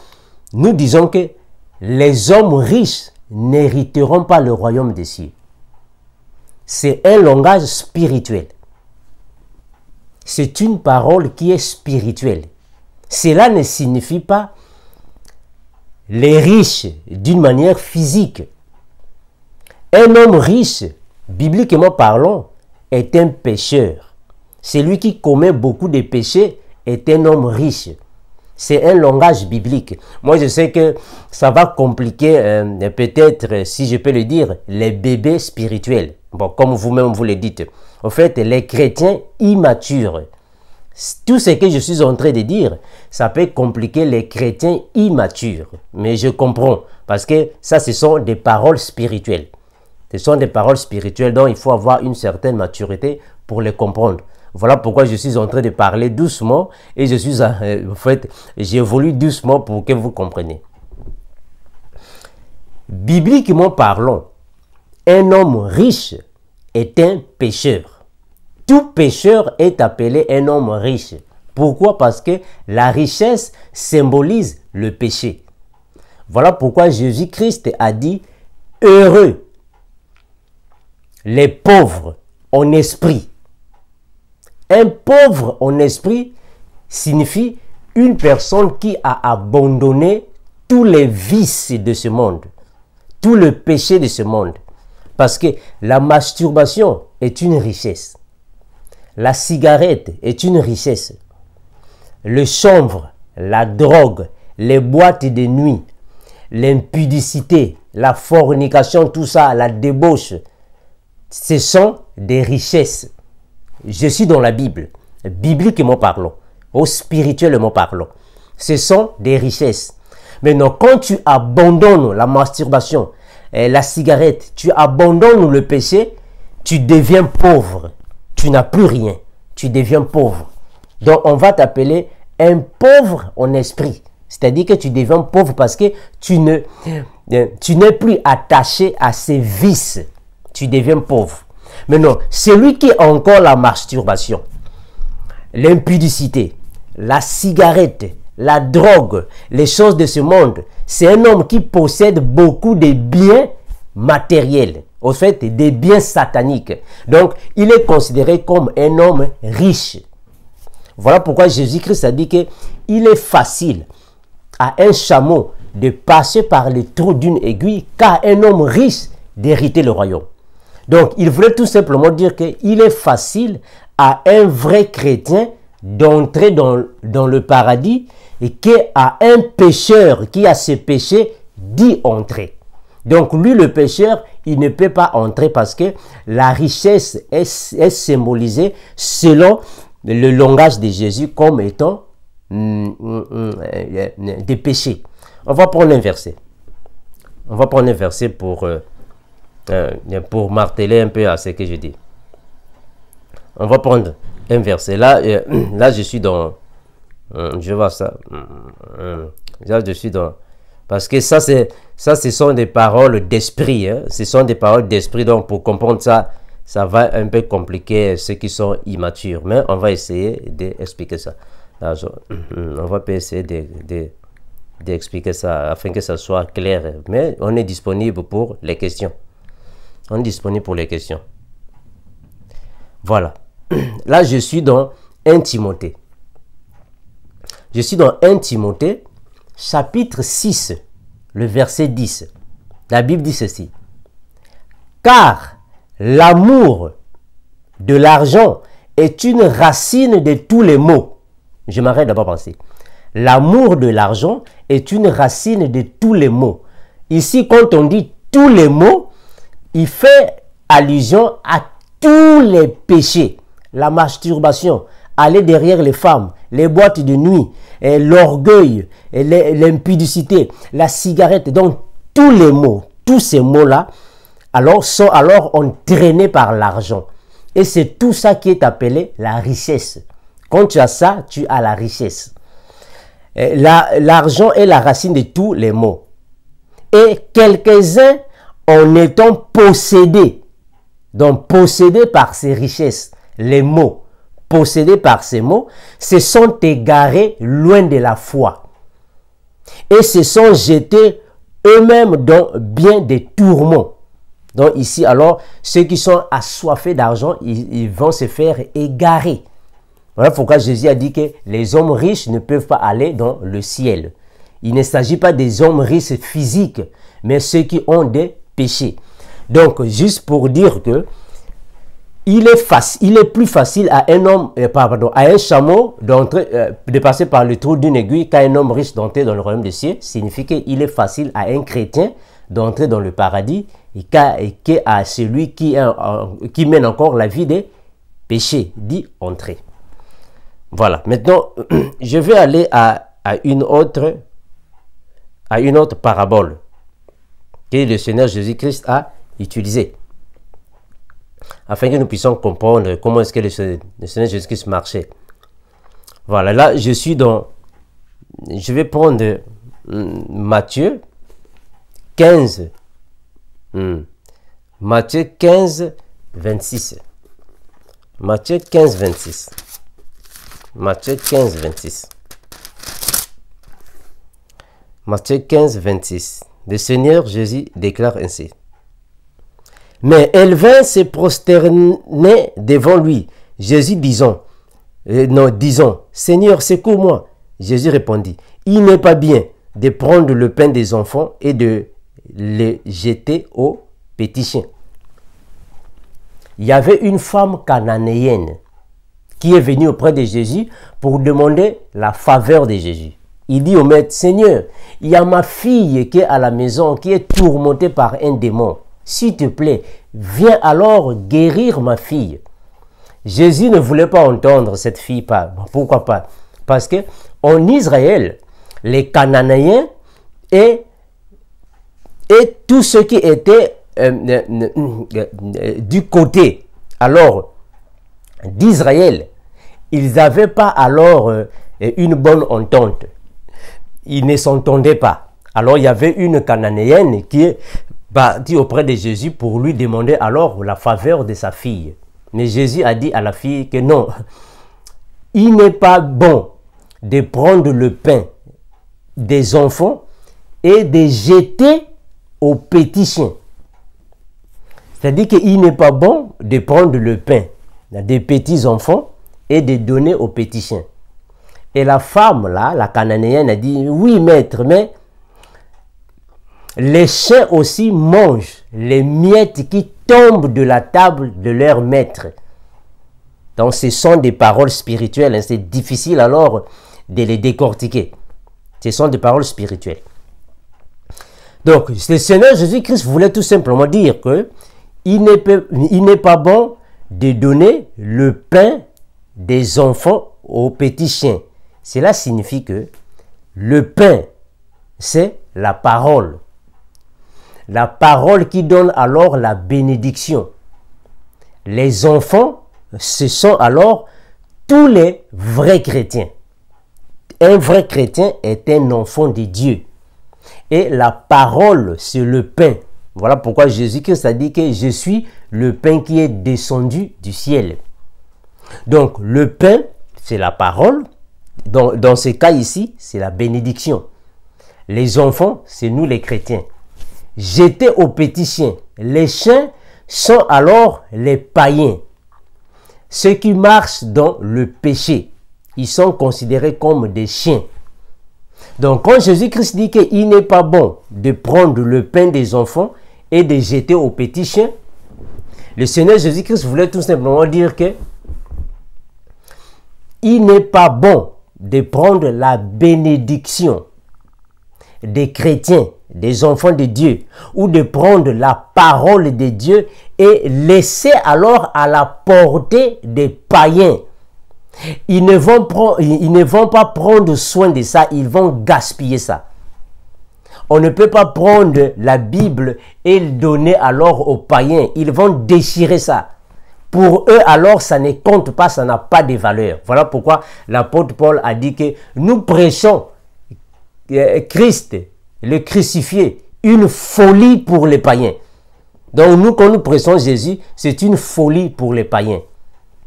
nous disons que les hommes riches n'hériteront pas le royaume des cieux. C'est un langage spirituel. C'est une parole qui est spirituelle. Cela ne signifie pas les riches d'une manière physique. Un homme riche, bibliquement parlant, est un pécheur. Celui qui commet beaucoup de péchés est un homme riche. C'est un langage biblique. Moi, je sais que ça va compliquer, peut-être, si je peux le dire, les bébés spirituels. Bon, comme vous-même vous le dites. En fait, les chrétiens immatures. Tout ce que je suis en train de dire, ça peut compliquer les chrétiens immatures. Mais je comprends, parce que ça, ce sont des paroles spirituelles. Ce sont des paroles spirituelles dont il faut avoir une certaine maturité pour les comprendre. Voilà pourquoi je suis en train de parler doucement et je suis en fait, j'évolue doucement pour que vous compreniez. Bibliquement parlant, un homme riche est un pécheur. Tout pécheur est appelé un homme riche. Pourquoi? Parce que la richesse symbolise le péché. Voilà pourquoi Jésus-Christ a dit « Heureux les pauvres en esprit ». Un pauvre en esprit signifie une personne qui a abandonné tous les vices de ce monde, tout le péché de ce monde. Parce que la masturbation est une richesse. La cigarette est une richesse. Le chanvre, la drogue, les boîtes de nuit, l'impudicité, la fornication, tout ça, la débauche, ce sont des richesses. Je suis dans la Bible, bibliquement parlant, ou spirituellement parlant. Ce sont des richesses. Maintenant, quand tu abandonnes la masturbation, la cigarette, tu abandonnes le péché, tu deviens pauvre. Tu n'as plus rien. Tu deviens pauvre. Donc, on va t'appeler un pauvre en esprit. C'est-à-dire que tu deviens pauvre parce que tu n'es plus attaché à ces vices. Tu deviens pauvre. Maintenant, celui qui a encore la masturbation, l'impudicité, la cigarette, la drogue, les choses de ce monde, c'est un homme qui possède beaucoup de biens matériels, au fait des biens sataniques. Donc, il est considéré comme un homme riche. Voilà pourquoi Jésus-Christ a dit qu'il est facile à un chameau de passer par le trou d'une aiguille qu'à un homme riche d'hériter le royaume. Donc, il voulait tout simplement dire qu'il est facile à un vrai chrétien d'entrer dans le paradis et qu'à un pécheur qui a ses péchés d'y entrer. Donc, lui, le pécheur, il ne peut pas entrer parce que la richesse est symbolisée selon le langage de Jésus comme étant des péchés. On va prendre un verset. On va prendre un verset pour marteler un peu à ce que je dis. On va prendre un verset. Là, je suis dans... je vois ça. Là, je suis dans... Parce que ça, ce sont des paroles d'esprit. Hein? Ce sont des paroles d'esprit. Donc, pour comprendre ça, ça va un peu compliquer ceux qui sont immatures. Mais on va essayer d'expliquer ça. Là, on va essayer d'expliquer ça afin que ça soit clair. Mais on est disponible pour les questions. On est disponible pour les questions. Voilà. Là, je suis dans 1 Timothée. Je suis dans 1 Timothée, chapitre 6, le verset 10. La Bible dit ceci. Car l'amour de l'argent est une racine de tous les maux. Je m'arrête d'abord penser. L'amour de l'argent est une racine de tous les maux. Ici, quand on dit tous les maux, il fait allusion à tous les péchés. La masturbation, aller derrière les femmes, les boîtes de nuit, l'orgueil, l'impudicité, la cigarette. Donc, tous les maux, tous ces mots-là, sont entraînés par l'argent. Et c'est tout ça qui est appelé la richesse. Quand tu as ça, tu as la richesse. L'argent est la racine de tous les maux. Et quelques-uns, en étant possédés, donc possédés par ces richesses, les maux, possédés par ces maux, se sont égarés loin de la foi et se sont jetés eux-mêmes dans bien des tourments. Donc ici, alors, ceux qui sont assoiffés d'argent, ils vont se faire égarer. Voilà pourquoi Jésus a dit que les hommes riches ne peuvent pas aller dans le ciel. Il ne s'agit pas des hommes riches physiques, mais ceux qui ont des péchés. Donc, juste pour dire que il est plus facile à un chameau de passer par le trou d'une aiguille qu'à un homme riche d'entrer dans le royaume des cieux. Signifie qu'il est facile à un chrétien d'entrer dans le paradis et qu'à celui qui mène encore la vie des péchés, d'y entrer. Voilà. Maintenant, je vais aller à une autre parabole que le Seigneur Jésus-Christ a utilisée, afin que nous puissions comprendre comment est-ce que le Seigneur Jésus-Christ marchait. Voilà, là, je vais prendre Matthieu 15. Matthieu 15, 26. Matthieu 15, 26. Matthieu 15, 26. Matthieu 15, 26. Le Seigneur Jésus déclare ainsi. Mais elle vint se prosterner devant lui. Jésus disant, Seigneur, secours-moi. Jésus répondit, il n'est pas bien de prendre le pain des enfants et de le jeter aux petits chiens. Il y avait une femme cananéenne qui est venue auprès de Jésus pour demander la faveur de Jésus. Il dit au maître, Seigneur, il y a ma fille qui est à la maison, qui est tourmentée par un démon. S'il te plaît, viens alors guérir ma fille. Jésus ne voulait pas entendre cette fille. Pourquoi pas? Parce que en Israël, les Cananéens et tous ceux qui étaient du côté alors d'Israël, ils n'avaient pas alors une bonne entente. Ils ne s'entendaient pas. Alors il y avait une Cananéenne qui est partie auprès de Jésus pour lui demander alors la faveur de sa fille. Mais Jésus a dit à la fille que non, il n'est pas bon de prendre le pain des enfants et de jeter aux petits chiens. C'est-à-dire qu'il n'est pas bon de prendre le pain des petits enfants et de donner aux petits chiens. Et la femme là, la cananéenne, a dit, oui maître, mais les chiens aussi mangent les miettes qui tombent de la table de leur maître. Donc ce sont des paroles spirituelles, hein. C'est difficile alors de les décortiquer. Ce sont des paroles spirituelles. Donc le Seigneur Jésus-Christ voulait tout simplement dire que il n'est pas bon de donner le pain des enfants aux petits chiens. Cela signifie que le pain, c'est la parole. La parole qui donne alors la bénédiction. Les enfants, ce sont alors tous les vrais chrétiens. Un vrai chrétien est un enfant de Dieu. Et la parole, c'est le pain. Voilà pourquoi Jésus-Christ a dit que je suis le pain qui est descendu du ciel. Donc, le pain, c'est la parole. Dans ce cas ici, c'est la bénédiction. Les enfants, c'est nous les chrétiens. Jeter aux petits chiens. Les chiens sont alors les païens. Ceux qui marchent dans le péché, ils sont considérés comme des chiens. Donc, quand Jésus-Christ dit qu'il n'est pas bon de prendre le pain des enfants et de jeter aux petits chiens, le Seigneur Jésus-Christ voulait tout simplement dire que il n'est pas bon de prendre la bénédiction des chrétiens, des enfants de Dieu, ou de prendre la parole de Dieu et laisser alors à la portée des païens. Ils ne vont pas prendre soin de ça, ils vont gaspiller ça. On ne peut pas prendre la Bible et le donner alors aux païens. Ils vont déchirer ça. Pour eux, alors, ça ne compte pas, ça n'a pas de valeur. Voilà pourquoi l'apôtre Paul a dit que nous prêchons Christ, le crucifié, une folie pour les païens. Donc nous, quand nous prêchons Jésus, c'est une folie pour les païens.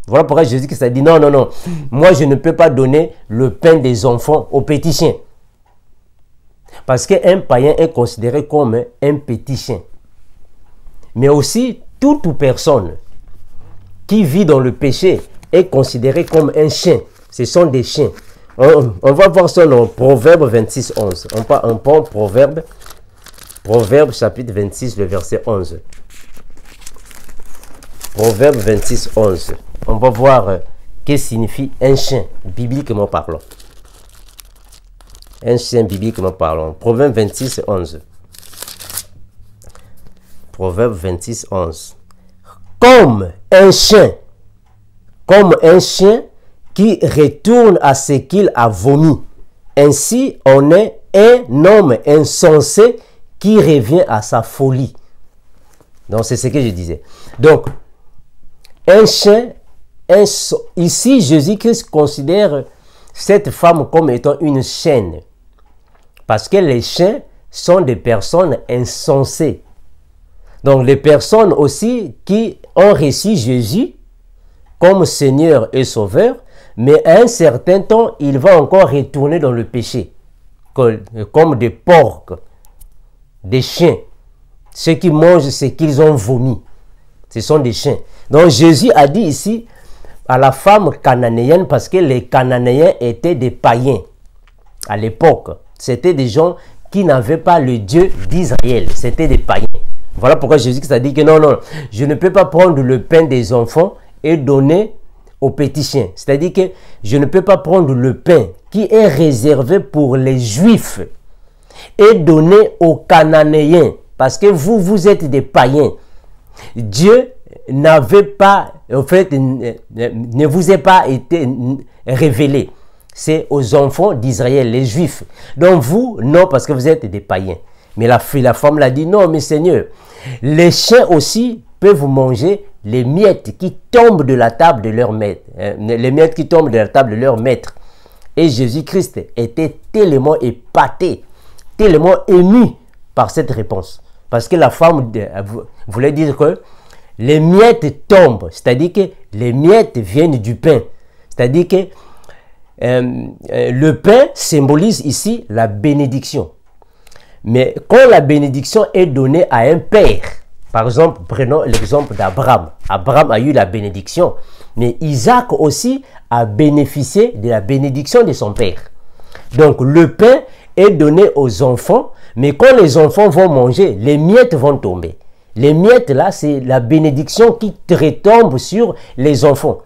Voilà pourquoi Jésus a dit non, non, non. Moi, je ne peux pas donner le pain des enfants aux petits chiens. Parce qu'un païen est considéré comme un petit chien. Mais aussi, toute personne qui vit dans le péché est considérée comme un chien. Ce sont des chiens. On va voir ça dans Proverbe 26, 11. On prend Proverbe chapitre 26, le verset 11. Proverbe 26, 11. On va voir qu'est-ce que signifie un chien, bibliquement parlant. Un chien, bibliquement parlant. Proverbe 26, 11. Proverbe 26, 11. Comme un chien qui retourne à ce qu'il a vomi. Ainsi, on est un homme insensé qui revient à sa folie. Donc, c'est ce que je disais. Donc, un chien, ici, Jésus-Christ considère cette femme comme étant une chienne. Parce que les chiens sont des personnes insensées. Donc, les personnes aussi qui ont reçu Jésus comme Seigneur et Sauveur, mais à un certain temps, il va encore retourner dans le péché, comme des porcs, des chiens. Ceux qui mangent ce qu'ils ont vomi, ce sont des chiens. Donc Jésus a dit ici à la femme cananéenne, parce que les Cananéens étaient des païens à l'époque. C'était des gens qui n'avaient pas le Dieu d'Israël. C'était des païens. Voilà pourquoi Jésus-Christ a dit que non, non, je ne peux pas prendre le pain des enfants et donner aux petits chiens. C'est-à-dire que je ne peux pas prendre le pain qui est réservé pour les Juifs et donner aux Cananéens. Parce que vous, vous êtes des païens. Dieu n'avait pas, en fait, ne vous est pas été révélé. C'est aux enfants d'Israël, les Juifs. Donc vous, non, parce que vous êtes des païens. Mais la femme l'a dit, non, mais Seigneur, les chiens aussi peuvent manger les miettes qui tombent de la table de leur maître. Les miettes qui tombent de la table de leur maître. Et Jésus-Christ était tellement épaté, tellement ému par cette réponse. Parce que la femme voulait dire que les miettes tombent, c'est-à-dire que les miettes viennent du pain. C'est-à-dire que le pain symbolise ici la bénédiction. Mais quand la bénédiction est donnée à un père, par exemple, prenons l'exemple d'Abraham. Abraham a eu la bénédiction, mais Isaac aussi a bénéficié de la bénédiction de son père. Donc le pain est donné aux enfants, mais quand les enfants vont manger, les miettes vont tomber. Les miettes là, c'est la bénédiction qui retombe sur les enfants.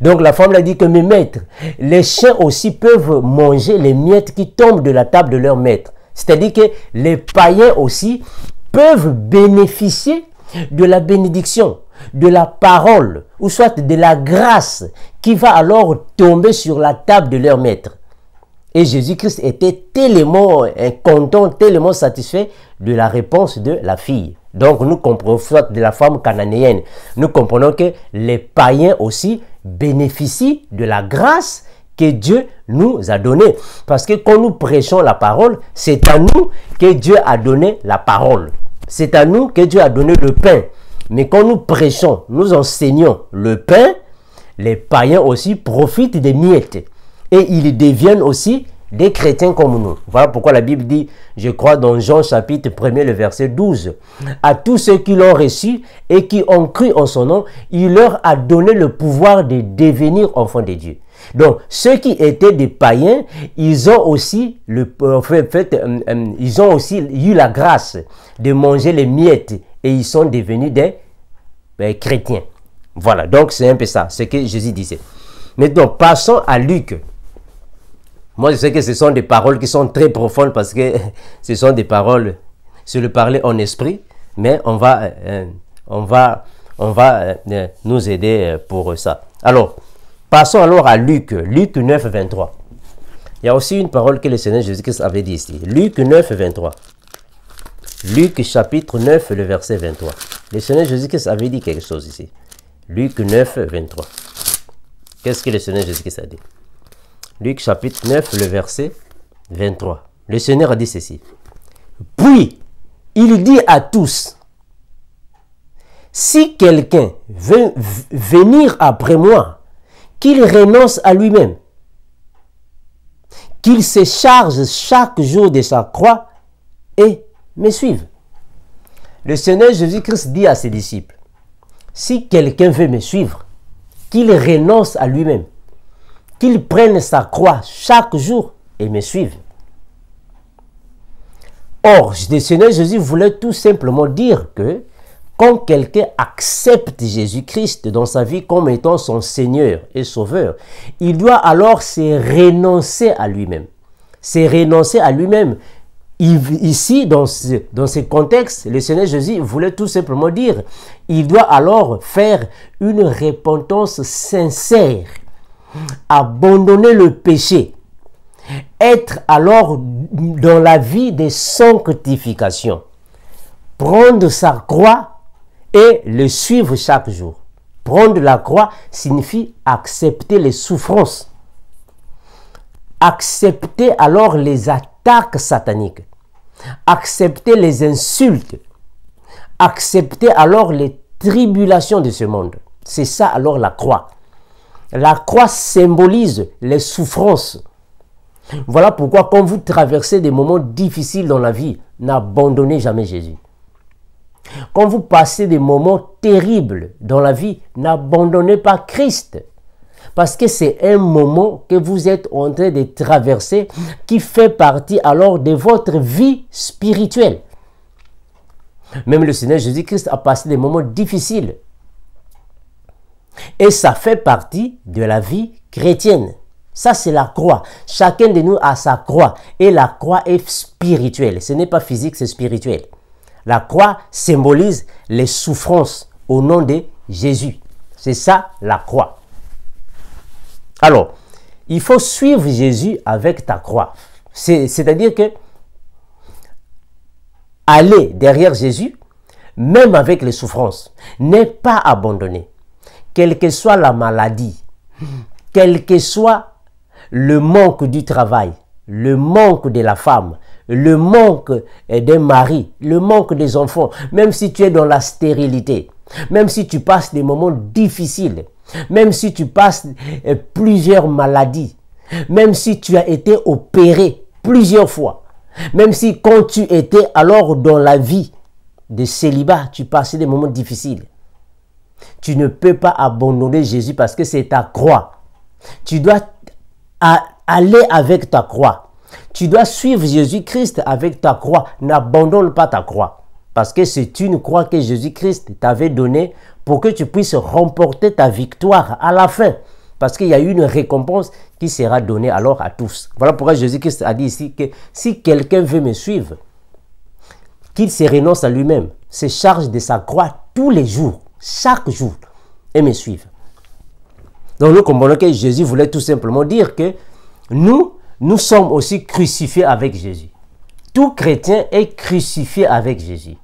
Donc la femme l'a dit que mes maîtres, les chiens aussi peuvent manger les miettes qui tombent de la table de leur maître. C'est-à-dire que les païens aussi peuvent bénéficier de la bénédiction, de la parole, ou soit de la grâce qui va alors tomber sur la table de leur maître. Et Jésus-Christ était tellement content, tellement satisfait de la réponse de la fille. Donc nous comprenons, soit de la femme cananéenne, nous comprenons que les païens aussi bénéficient de la grâce que Dieu nous a donnée. Parce que quand nous prêchons la parole, c'est à nous que Dieu a donné la parole. C'est à nous que Dieu a donné le pain. Mais quand nous prêchons, nous enseignons le pain, les païens aussi profitent des miettes. Et ils deviennent aussi des chrétiens comme nous. Voilà pourquoi la Bible dit, je crois dans Jean chapitre 1er, le verset 12, à tous ceux qui l'ont reçu et qui ont cru en son nom, il leur a donné le pouvoir de devenir enfants de Dieu. Donc, ceux qui étaient des païens, ils ont aussi, ils ont aussi eu la grâce de manger les miettes et ils sont devenus des chrétiens. Voilà, donc c'est un peu ça, ce que Jésus disait. Maintenant, passons à Luc. Moi, je sais que ce sont des paroles qui sont très profondes parce que ce sont des paroles sur le parler en esprit, mais on va nous aider pour ça. Alors, passons alors à Luc 9, 23. Il y a aussi une parole que le Seigneur Jésus-Christ avait dit ici. Luc 9, 23. Luc chapitre 9, le verset 23. Le Seigneur Jésus-Christ avait dit quelque chose ici. Luc 9, 23. Qu'est-ce que le Seigneur Jésus-Christ a dit? Luc chapitre 9, le verset 23. Le Seigneur a dit ceci. Puis, il dit à tous, si quelqu'un veut venir après moi, qu'il renonce à lui-même, qu'il se charge chaque jour de sa croix et me suive. Le Seigneur Jésus-Christ dit à ses disciples, si quelqu'un veut me suivre, qu'il renonce à lui-même, qu'il prenne sa croix chaque jour et me suive. Or, le Seigneur Jésus voulait tout simplement dire que quand quelqu'un accepte Jésus-Christ dans sa vie comme étant son Seigneur et Sauveur, il doit alors se renoncer à lui-même. Se renoncer à lui-même. Ici, dans ce contexte, le Seigneur Jésus voulait tout simplement dire, il doit alors faire une repentance sincère, abandonner le péché, être alors dans la vie de sanctification, prendre sa croix et le suivre chaque jour. Prendre la croix signifie accepter les souffrances, accepter alors les attaques sataniques, accepter les insultes, accepter alors les tribulations de ce monde. C'est ça alors la croix. La croix symbolise les souffrances. Voilà pourquoi quand vous traversez des moments difficiles dans la vie, n'abandonnez jamais Jésus. Quand vous passez des moments terribles dans la vie, n'abandonnez pas Christ. Parce que c'est un moment que vous êtes en train de traverser qui fait partie alors de votre vie spirituelle. Même le Seigneur Jésus-Christ a passé des moments difficiles. Et ça fait partie de la vie chrétienne. Ça, c'est la croix. Chacun de nous a sa croix. Et la croix est spirituelle. Ce n'est pas physique, c'est spirituel. La croix symbolise les souffrances au nom de Jésus. C'est ça, la croix. Alors, il faut suivre Jésus avec ta croix. C'est-à-dire que aller derrière Jésus, même avec les souffrances, n'est pas abandonné. Quelle que soit la maladie, quel que soit le manque du travail, le manque de la femme, le manque d'un mari, le manque des enfants, même si tu es dans la stérilité, même si tu passes des moments difficiles, même si tu passes plusieurs maladies, même si tu as été opéré plusieurs fois, même si quand tu étais alors dans la vie de célibat, tu passais des moments difficiles, tu ne peux pas abandonner Jésus parce que c'est ta croix. Tu dois aller avec ta croix. Tu dois suivre Jésus-Christ avec ta croix. N'abandonne pas ta croix. Parce que c'est une croix que Jésus-Christ t'avait donnée pour que tu puisses remporter ta victoire à la fin. Parce qu'il y a une récompense qui sera donnée alors à tous. Voilà pourquoi Jésus-Christ a dit ici que si quelqu'un veut me suivre, qu'il se renonce à lui-même, se charge de sa croix tous les jours, chaque jour, et me suive. Donc nous comprenons que Jésus voulait tout simplement dire que nous sommes aussi crucifiés avec Jésus. Tout chrétien est crucifié avec Jésus.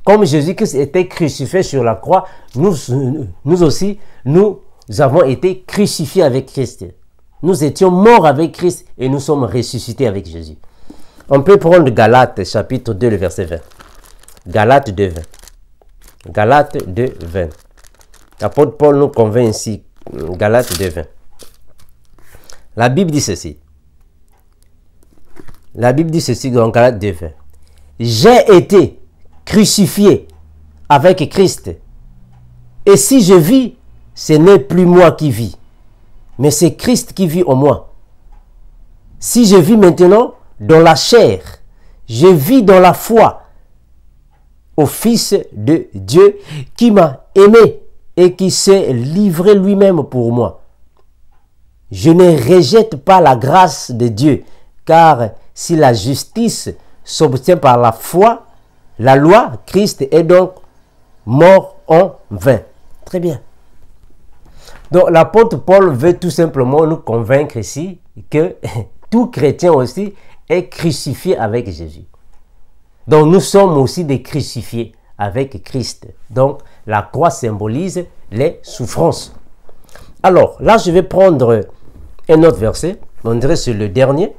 Comme Jésus-Christ était crucifié sur la croix, nous aussi, nous avons été crucifiés avec Christ. Nous étions morts avec Christ et nous sommes ressuscités avec Jésus. On peut prendre Galates chapitre 2, le verset 20. Galates 2, 20. Galates 2, 20. L'apôtre Paul nous convainc ici. Galates 2, 20. La Bible dit ceci. La Bible dit ceci dans Galates 2, 20. J'ai été crucifié avec Christ. Et si je vis, ce n'est plus moi qui vis, mais c'est Christ qui vit en moi. Si je vis maintenant dans la chair, je vis dans la foi au Fils de Dieu qui m'a aimé et qui s'est livré lui-même pour moi. Je ne rejette pas la grâce de Dieu, car si la justice s'obtient par la foi, la loi, Christ est donc mort en vain. Très bien. Donc l'apôtre Paul veut tout simplement nous convaincre ici que tout chrétien aussi est crucifié avec Jésus. Donc nous sommes aussi des crucifiés avec Christ. Donc la croix symbolise les souffrances. Alors là je vais prendre un autre verset. On dirait c'est le dernier.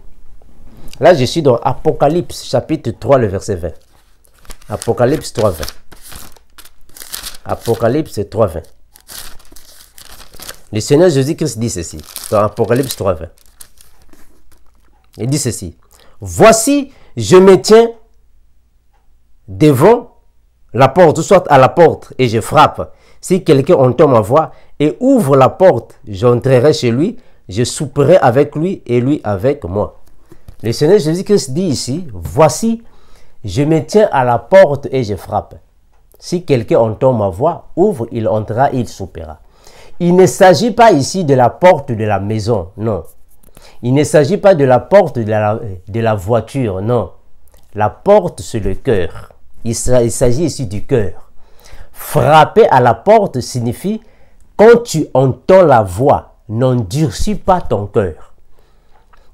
Là je suis dans Apocalypse chapitre 3 le verset 20. Apocalypse 3 20. Apocalypse 3 20. Le Seigneur Jésus-Christ dit ceci dans Apocalypse 3 20. Il dit ceci. Voici, je me tiens devant la porte, soit à la porte, et je frappe. Si quelqu'un entend ma voix et ouvre la porte, j'entrerai chez lui, je souperai avec lui et lui avec moi. Le Seigneur Jésus-Christ dit ici, voici, je me tiens à la porte et je frappe. Si quelqu'un entend ma voix, ouvre, il entrera, il soupera. Il ne s'agit pas ici de la porte de la maison, non. Il ne s'agit pas de la porte de la voiture, non. La porte, c'est le cœur. Il s'agit ici du cœur. Frapper à la porte signifie, quand tu entends la voix, n'endurcis pas ton cœur.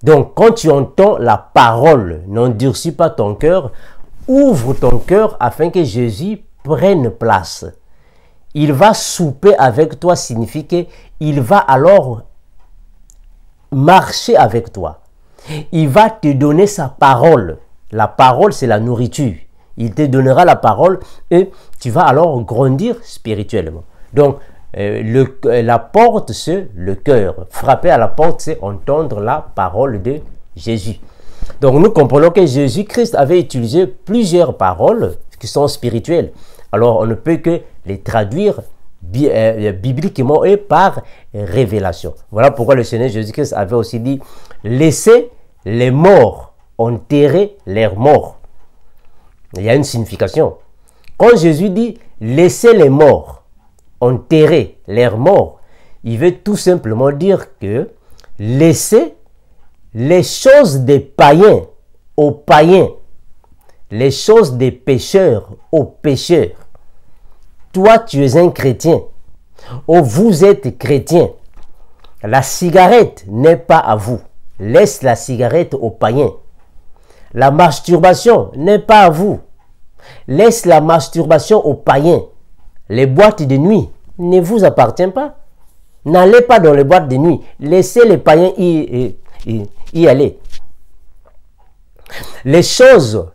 Donc, quand tu entends la parole, n'endurcis pas ton cœur, ouvre ton cœur afin que Jésus prenne place. Il va souper avec toi signifie qu'il va alors marcher avec toi. Il va te donner sa parole. La parole, c'est la nourriture. Il te donnera la parole et tu vas alors grandir spirituellement. Donc, la porte, c'est le cœur. Frapper à la porte, c'est entendre la parole de Jésus. Donc, nous comprenons que Jésus-Christ avait utilisé plusieurs paroles qui sont spirituelles. Alors, on ne peut que les traduire bibliquement et par révélation. Voilà pourquoi le Seigneur Jésus-Christ avait aussi dit, laissez les morts enterrer leurs morts. Il y a une signification. Quand Jésus dit, laissez les morts enterrer leurs morts, il veut tout simplement dire que laissez les choses des païens aux païens, les choses des pécheurs aux pécheurs. Toi, tu es un chrétien, ou vous êtes chrétien. La cigarette n'est pas à vous. Laisse la cigarette aux païens. La masturbation n'est pas à vous. Laisse la masturbation aux païens. Les boîtes de nuit ne vous appartiennent pas. N'allez pas dans les boîtes de nuit. Laissez les païens y aller. Les choses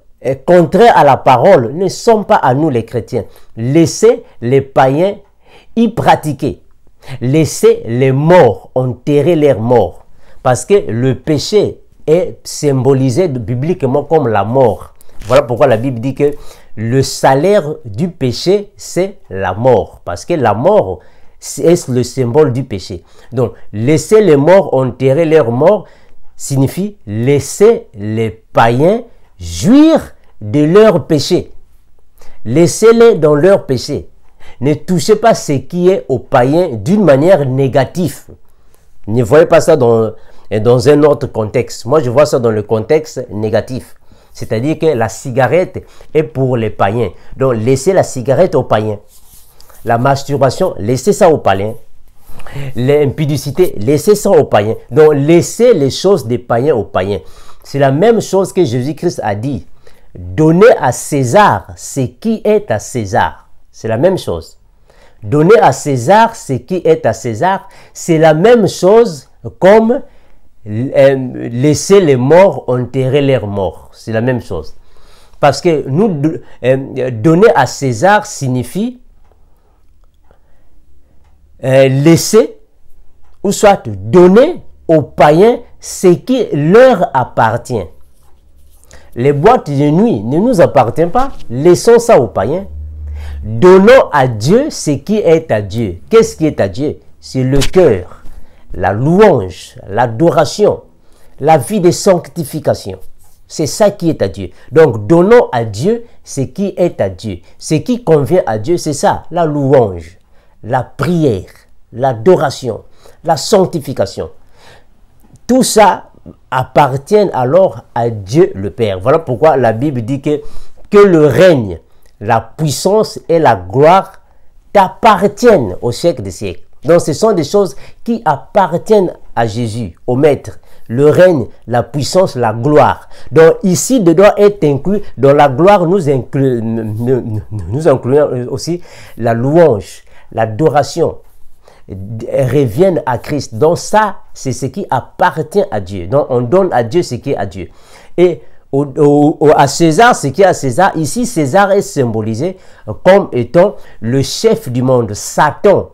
contraires à la parole ne sont pas à nous les chrétiens. Laissez les païens y pratiquer. Laissez les morts enterrer leurs morts. Parce que le péché est symbolisé bibliquement comme la mort. Voilà pourquoi la Bible dit que le salaire du péché, c'est la mort. Parce que la mort, c'est le symbole du péché. Donc, laisser les morts enterrer leurs morts signifie laisser les païens jouir de leur péché. Laissez-les dans leur péché. Ne touchez pas ce qui est aux païens d'une manière négative. Ne voyez pas ça dans un autre contexte. Moi, je vois ça dans le contexte négatif. C'est-à-dire que la cigarette est pour les païens. Donc, laissez la cigarette aux païens. La masturbation, laissez ça aux païens. L'impudicité, laissez ça aux païens. Donc, laissez les choses des païens aux païens. C'est la même chose que Jésus-Christ a dit. Donnez à César ce qui est à César. C'est la même chose. Donnez à César ce qui est à César. C'est la même chose comme laisser les morts enterrer leurs morts. C'est la même chose. Parce que nous, donner à César signifie laisser ou soit donner aux païens ce qui leur appartient. Les boîtes de nuit ne nous appartiennent pas. Laissons ça aux païens. Donnons à Dieu ce qui est à Dieu. Qu'est-ce qui est à Dieu? C'est le cœur, la louange, l'adoration, la vie de sanctification. C'est ça qui est à Dieu. Donc, donnons à Dieu ce qui est à Dieu. Ce qui convient à Dieu, c'est ça, la louange, la prière, l'adoration, la sanctification. Tout ça appartient alors à Dieu le Père. Voilà pourquoi la Bible dit que le règne, la puissance et la gloire t'appartiennent au siècle des siècles. Donc, ce sont des choses qui appartiennent à Jésus, au Maître. Le règne, la puissance, la gloire. Donc, ici, dedans est inclus, dans la gloire, nous incluons aussi la louange, l'adoration, reviennent à Christ. Donc, ça, c'est ce qui appartient à Dieu. Donc, on donne à Dieu ce qui est à Dieu. Et à César, ce qui est à César, ici, César est symbolisé comme étant le chef du monde, Satan.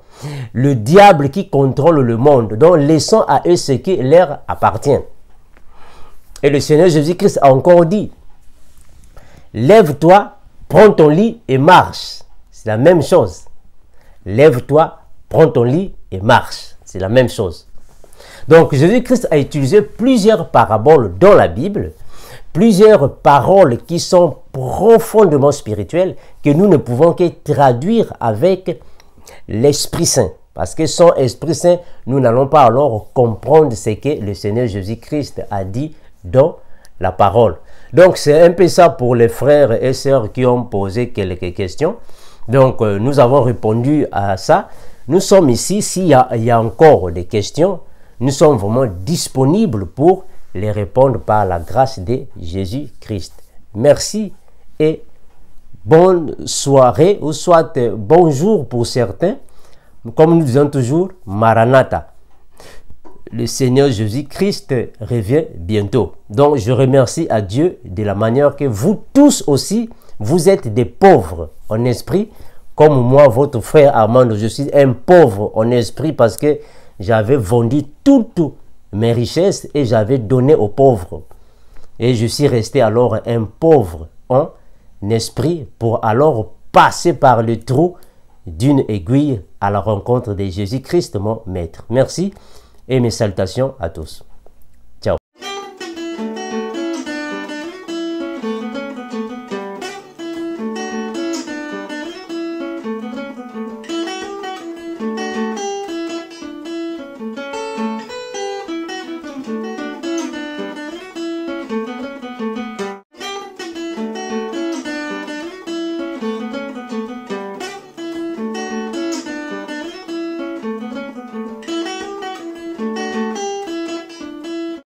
Le diable qui contrôle le monde. Donc, laissons à eux ce qui leur appartient. Et le Seigneur Jésus-Christ a encore dit, lève-toi, prends ton lit et marche. C'est la même chose. Lève-toi, prends ton lit et marche. C'est la même chose. Donc, Jésus-Christ a utilisé plusieurs paraboles dans la Bible, plusieurs paroles qui sont profondément spirituelles, que nous ne pouvons que traduire avec l'Esprit Saint. Parce que sans Esprit Saint, nous n'allons pas alors comprendre ce que le Seigneur Jésus-Christ a dit dans la parole. Donc, c'est un peu ça pour les frères et sœurs qui ont posé quelques questions. Donc, nous avons répondu à ça. Nous sommes ici. S'il y a encore des questions, nous sommes vraiment disponibles pour les répondre par la grâce de Jésus-Christ. Merci et bonne soirée, ou soit bonjour pour certains. Comme nous disons toujours, Maranatha. Le Seigneur Jésus-Christ revient bientôt. Donc, je remercie à Dieu de la manière que vous tous aussi, vous êtes des pauvres en esprit. Comme moi, votre frère Armando, je suis un pauvre en esprit parce que j'avais vendu toutes mes richesses et j'avais donné aux pauvres. Et je suis resté alors un pauvre en esprit pour alors passer par le trou d'une aiguille à la rencontre de Jésus-Christ, mon Maître. Merci et mes salutations à tous.